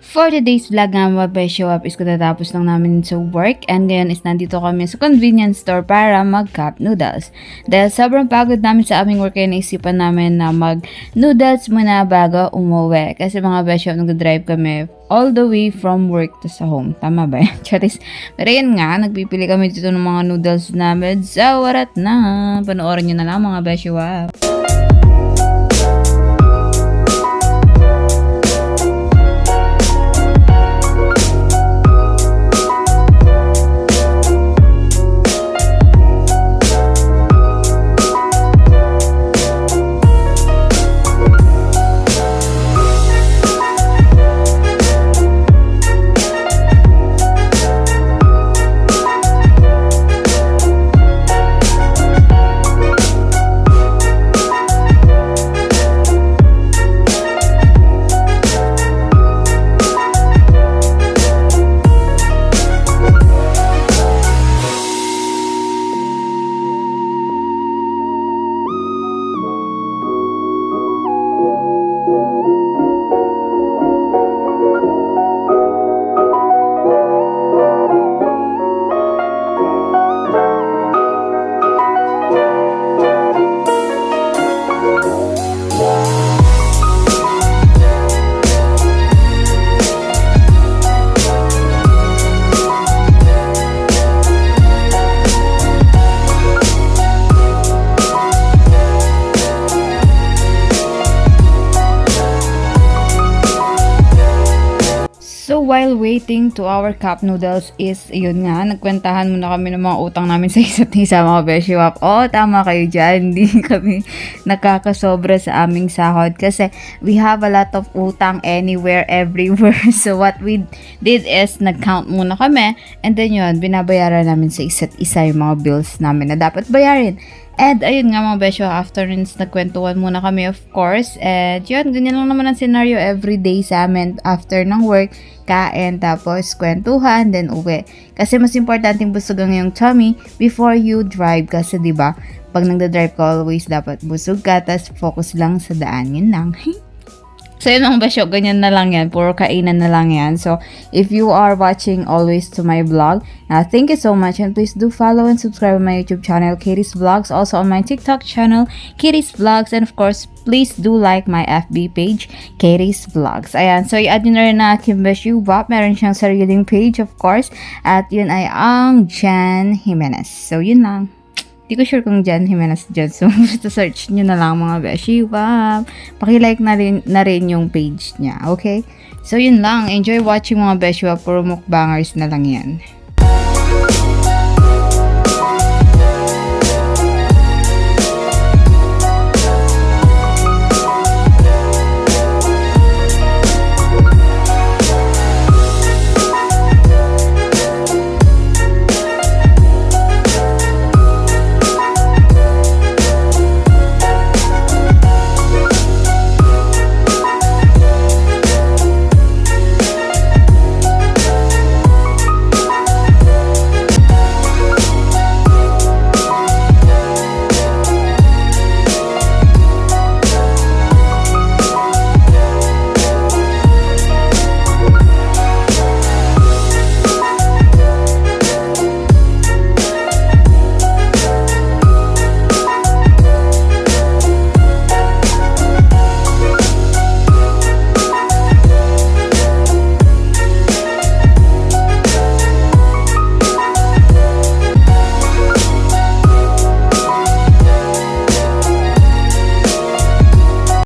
For today's vlog nga mga besyo up is katatapos lang namin sa work and ngayon is nandito kami sa convenience store para mag-cup noodles. Dahil sobrang pagod namin sa aming work ay naisipan namin na mag-noodles muna bago umuwi. Kasi mga besyo nag-drive kami all the way from work to sa home. Tama ba? Charis. Pero yun nga, nagpipili kami dito ng mga noodles namin. So, warat na. Panoorin nyo na lang mga besyo up. So, while waiting to our cup noodles is, yun nga, nagkwentahan muna kami ng mga utang namin sa isa't isa mga beshiwap. Oh, tama kayo dyan. Hindi kami nakakasobra sa aming sahod kasi we have a lot of utang anywhere, everywhere. So, what we did is, nag-count muna kami and then yun, binabayaran namin sa isa't isa yung mga bills namin na dapat bayarin. And ayun nga mga besyo, after rinse nagkwentuhan muna kami of course. And yun, ganyan lang naman ang scenario everyday sa amin after ng work, kain, tapos kwentuhan, then uwi. Kasi mas importanteng busog ang iyong tummy before you drive. Kasi diba, pag nagda-drive ka always dapat busog ka, tapos focus lang sa daan, yun lang. So yun mga besyo, ganyan na lang yan. Puro kainan na lang yan. So, if you are watching always to my vlog, thank you so much. And please do follow and subscribe on my YouTube channel, Katie's Vlogs. Also on my TikTok channel, Katie's Vlogs. And of course, please do like my FB page, Katie's Vlogs. Ayan. So, i-add nyo na rin na Kim Beshu Bop. Meron siyang sariling page, of course. At yun ay ang Jan Jimenez. So, yun lang. Di ko sure kung Jan Jimenez dyan. So, basta search nyo na lang mga beshi. Wow. Pakilike na rin yung page niya. Okay? So, yun lang. Enjoy watching mga beshi. Puro mukbangers na lang yan.